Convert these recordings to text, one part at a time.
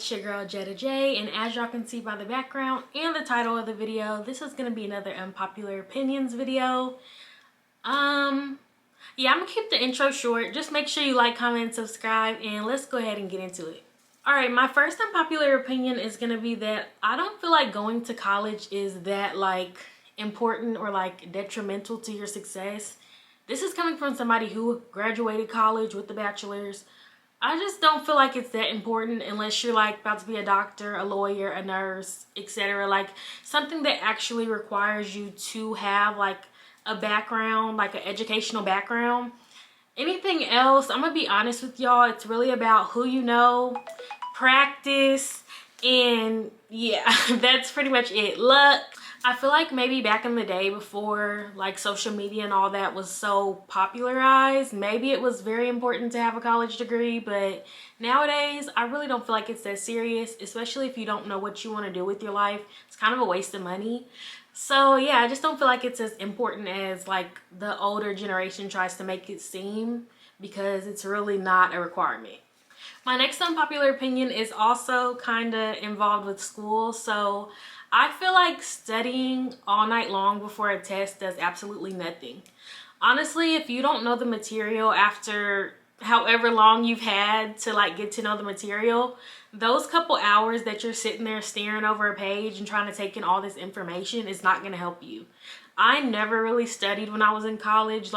it's your girl Jetta J, and as y'all can see by the background and the title of the video, this is gonna be another unpopular opinions video. Yeah, I'm gonna keep the intro short. Just make sure you like, comment, subscribe, and let's go ahead and get into it. Alright, my first unpopular opinion is gonna be that I don't feel like going to college is that important or detrimental to your success. This is coming from somebody who graduated college with the bachelor's. I just don't feel like it's that important unless you're about to be a doctor, a lawyer, a nurse, etc. Something that actually requires you to have a background, an educational background. Anything else, I'm gonna be honest with y'all, it's really about who you know, practice, and yeah, that's pretty much it. Luck. I feel like maybe back in the day before social media and all that was so popularized, maybe it was very important to have a college degree, but nowadays I really don't feel like it's that serious, especially if you don't know what you want to do with your life. It's kind of a waste of money. So yeah, I just don't feel like it's as important as the older generation tries to make it seem, because it's really not a requirement. My next unpopular opinion is also kind of involved with school. So I feel like studying all night long before a test does absolutely nothing. Honestly, if you don't know the material after however long you've had to get to know the material, those couple hours that you're sitting there staring over a page and trying to take in all this information is not going to help you. I never really studied when I was in college.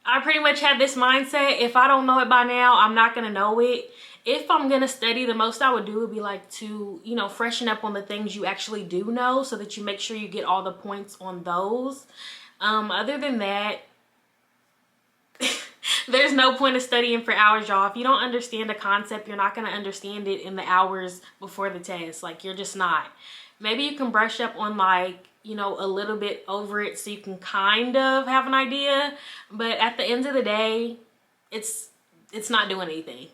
I pretty much had this mindset, if I don't know it by now, I'm not going to know it. If I'm going to study, the most I would do would be to, freshen up on the things you actually do know so that you make sure you get all the points on those. Other than that, there's no point of studying for hours, y'all. If you don't understand a concept, you're not going to understand it in the hours before the test. You're just not. Maybe you can brush up on a little bit over it so you can kind of have an idea, but at the end of the day, it's not doing anything.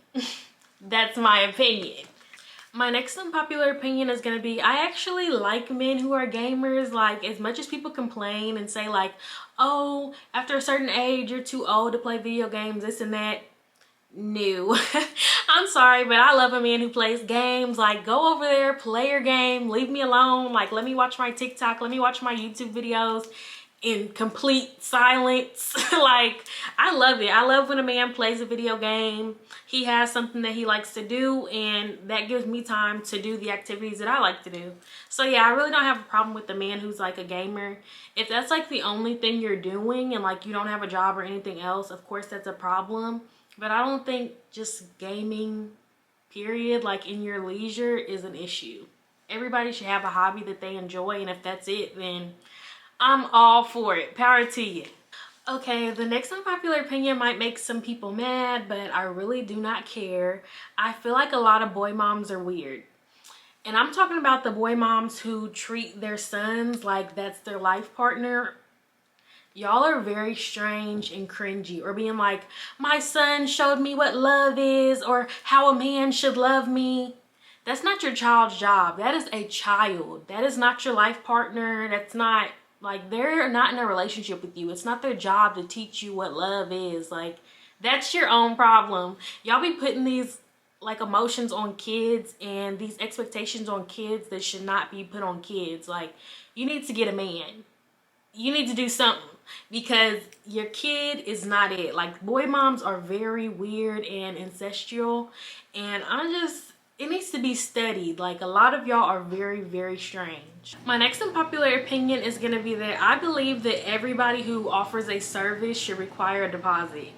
That's my opinion. My next unpopular opinion is gonna be, I actually like men who are gamers. As much as people complain and say oh, after a certain age you're too old to play video games, this and that. No. I'm sorry, but I love a man who plays games. Go over there, play your game, leave me alone. Let me watch my TikTok, let me watch my YouTube videos in complete silence. I love it. I love when a man plays a video game. He has something that he likes to do, and that gives me time to do the activities that I like to do. So yeah, I really don't have a problem with the man who's a gamer. If that's the only thing you're doing and you don't have a job or anything else, of course that's a problem. But I don't think just gaming, period, in your leisure is an issue. Everybody should have a hobby that they enjoy, and if that's it, then I'm all for it. Power to you. Okay, the next unpopular opinion might make some people mad, but I really do not care. I feel like a lot of boy moms are weird. And I'm talking about the boy moms who treat their sons like that's their life partner. Y'all are very strange and cringy, or being my son showed me what love is, or how a man should love me. That's not your child's job. That is a child. That is not your life partner. That's not, they're not in a relationship with you. It's not their job to teach you what love is. That's your own problem. Y'all be putting these emotions on kids and these expectations on kids that should not be put on kids. You need to get a man. You need to do something, because your kid is not it. Boy moms are very weird and incestual, and it needs to be studied. A lot of y'all are very, very strange. My next unpopular opinion is gonna be that I believe that everybody who offers a service should require a deposit.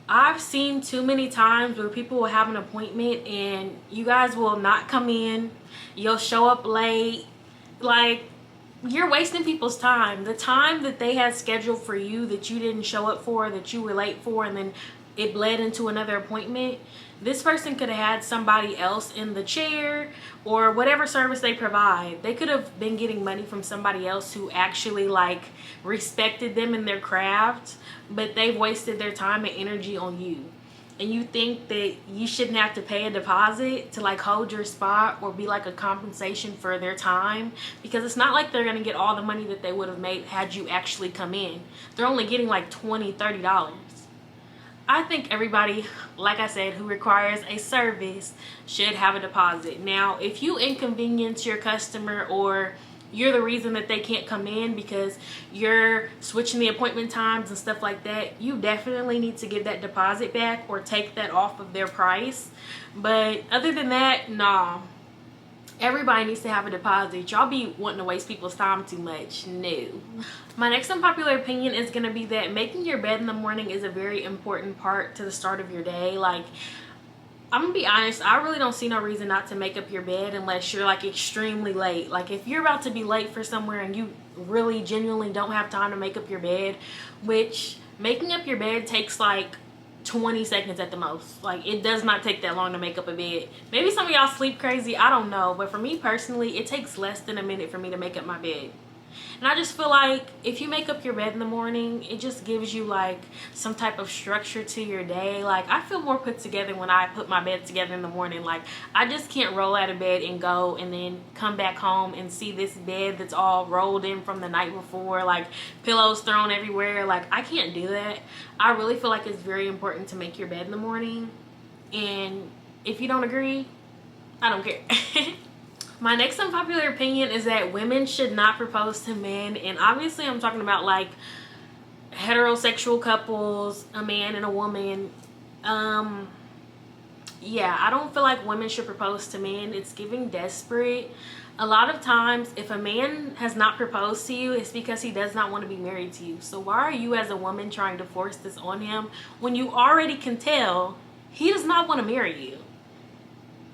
I've seen too many times where people will have an appointment and you guys will not come in. You'll show up late. You're wasting people's time. The time that they had scheduled for you that you didn't show up for, that you were late for, and then it bled into another appointment. This person could have had somebody else in the chair, or whatever service they provide. They could have been getting money from somebody else who actually respected them in their craft, but they've wasted their time and energy on you. And you think that you shouldn't have to pay a deposit to hold your spot or be a compensation for their time, because it's not they're gonna get all the money that they would have made had you actually come in. They're only getting $20, $30. I think everybody, like I said, who requires a service should have a deposit. Now, if you inconvenience your customer or you're the reason that they can't come in because you're switching the appointment times and stuff like that, you definitely need to give that deposit back or take that off of their price. But other than that, nah. Everybody needs to have a deposit. Y'all be wanting to waste people's time too much. No. My next unpopular opinion is going to be that making your bed in the morning is a very important part to the start of your day. Like, I'm gonna be honest, I really don't see no reason not to make up your bed unless you're like extremely late. Like, if you're about to be late for somewhere and you really genuinely don't have time to make up your bed, which making up your bed takes like 20 seconds at the most. Like, it does not take that long to make up a bed. Maybe some of y'all sleep crazy, I don't know, but for me personally, it takes less than a minute for me to make up my bed. And I just feel like if you make up your bed in the morning, it just gives you like some type of structure to your day. Like, I feel more put together when I put my bed together in the morning. Like, I just can't roll out of bed and go and then come back home and see this bed that's all rolled in from the night before, like pillows thrown everywhere. Like, I can't do that. I really feel like it's very important to make your bed in the morning. And if you don't agree, I don't care. My next unpopular opinion is that women should not propose to men. And obviously I'm talking about like heterosexual couples, a man and a woman. Yeah, I don't feel like women should propose to men. It's giving desperate. A lot of times if a man has not proposed to you, it's because he does not want to be married to you. So why are you as a woman trying to force this on him when you already can tell he does not want to marry you?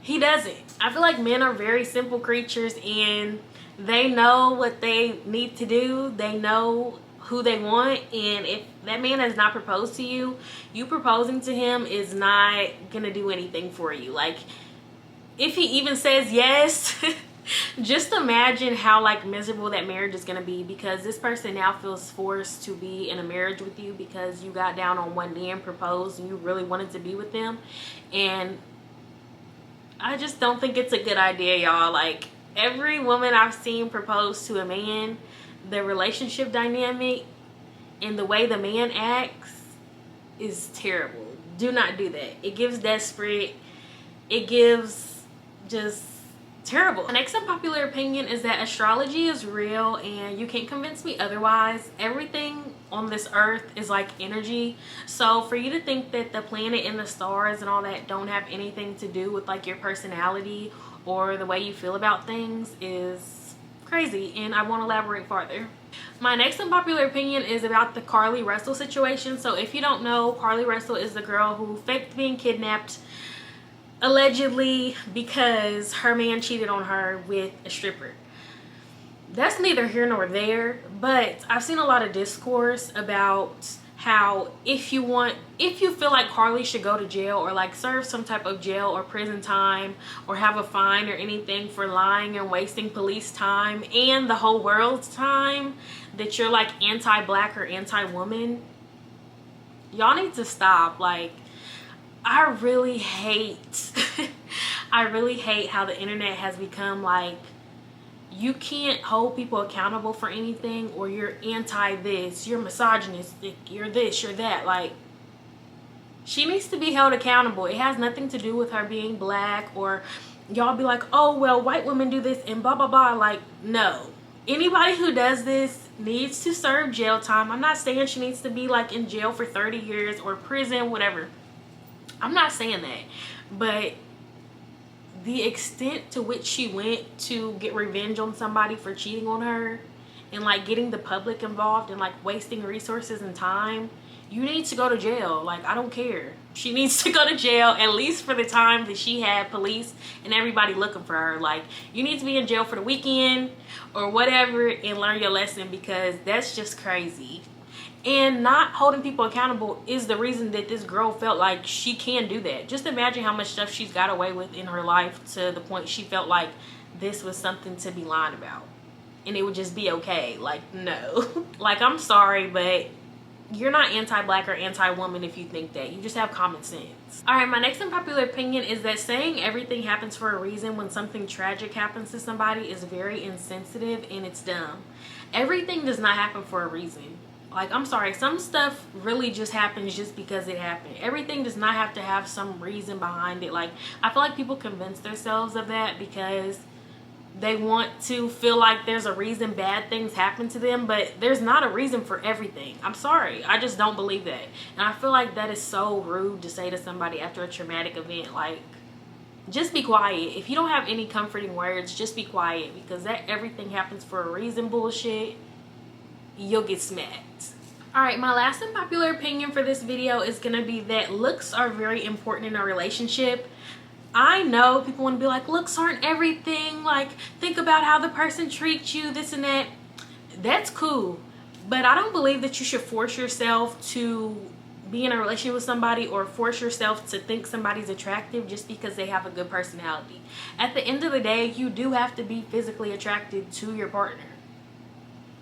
He doesn't. I feel like men are very simple creatures and they know what they need to do. They know who they want, and if that man has not proposed to you, you proposing to him is not gonna do anything for you. Like, if he even says yes, just imagine how like miserable that marriage is gonna be, because this person now feels forced to be in a marriage with you because you got down on one knee and proposed and you really wanted to be with them. And I just don't think it's a good idea, y'all. Like, every woman I've seen propose to a man, the relationship dynamic and the way the man acts is terrible. Do not do that. It gives desperate. It gives just terrible. The next unpopular opinion is that astrology is real and you can't convince me otherwise. Everything on this earth is like energy. So for you to think that the planet and the stars and all that don't have anything to do with like your personality or the way you feel about things is crazy, and I won't elaborate farther. My next unpopular opinion is about the Carlee Russell situation. So if you don't know, Carlee Russell is the girl who faked being kidnapped allegedly because her man cheated on her with a stripper. That's neither here nor there, but I've seen a lot of discourse about how if you feel like Carlee should go to jail or like serve some type of jail or prison time or have a fine or anything for lying and wasting police time and the whole world's time, that you're like anti-black or anti-woman. Y'all need to stop. Like, I really hate I really hate how the internet has become like, you can't hold people accountable for anything, or you're anti this, you're misogynistic, you're this, you're that. Like, she needs to be held accountable. It has nothing to do with her being black, or y'all be like, oh well, white women do this and blah blah blah. Like, no, anybody who does this needs to serve jail time. I'm not saying she needs to be like in jail for 30 years or prison, whatever. I'm not saying that, but the extent to which she went to get revenge on somebody for cheating on her and like getting the public involved and like wasting resources and time, you need to go to jail. Like, I don't care. She needs to go to jail, at least for the time that she had police and everybody looking for her. Like, you need to be in jail for the weekend or whatever and learn your lesson, because that's just crazy. And not holding people accountable is the reason that this girl felt like she can do that. Just imagine how much stuff she's got away with in her life to the point she felt like this was something to be lying about and it would just be okay. Like, no. Like, I'm sorry, but you're not anti-black or anti-woman if you think that. You just have common sense. All right, my next unpopular opinion is that saying everything happens for a reason when something tragic happens to somebody is very insensitive and it's dumb. Everything does not happen for a reason. Like, I'm sorry, some stuff really just happens just because it happened. Everything does not have to have some reason behind it. Like, I feel like people convince themselves of that because they want to feel like there's a reason bad things happen to them, but there's not a reason for everything. I'm sorry, I just don't believe that. And I feel like that is so rude to say to somebody after a traumatic event. Like, just be quiet. If you don't have any comforting words, just be quiet, because that everything happens for a reason bullshit, you'll get smacked. All right, my last unpopular opinion for this video is gonna be that looks are very important in a relationship. I know people want to be like, looks aren't everything, like, think about how the person treats you, this and that. That's cool, but I don't believe that you should force yourself to be in a relationship with somebody or force yourself to think somebody's attractive just because they have a good personality. At the end of the day, you do have to be physically attracted to your partner.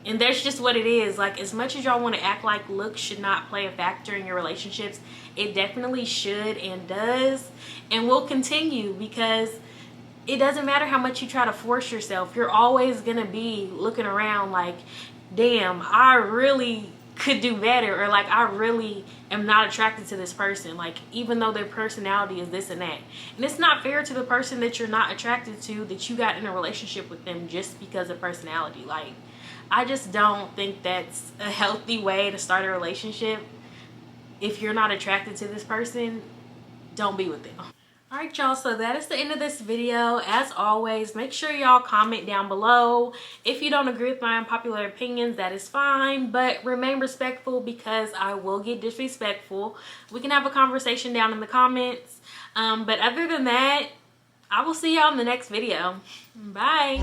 And that's just what it is. Like, as much as y'all want to act like looks should not play a factor in your relationships, it definitely should and does, and will continue, because it doesn't matter how much you try to force yourself. You're always going to be looking around like, damn, I really could do better, or like, I really am not attracted to this person, like, even though their personality is this and that. And it's not fair to the person that you're not attracted to that you got in a relationship with them just because of personality. Like, I just don't think that's a healthy way to start a relationship. If you're not attracted to this person, don't be with them. All right, y'all, so that is the end of this video. As always, make sure y'all comment down below. If you don't agree with my unpopular opinions, that is fine, but remain respectful, because I will get disrespectful. We can have a conversation down in the comments. But other than that, I will see y'all in the next video. Bye.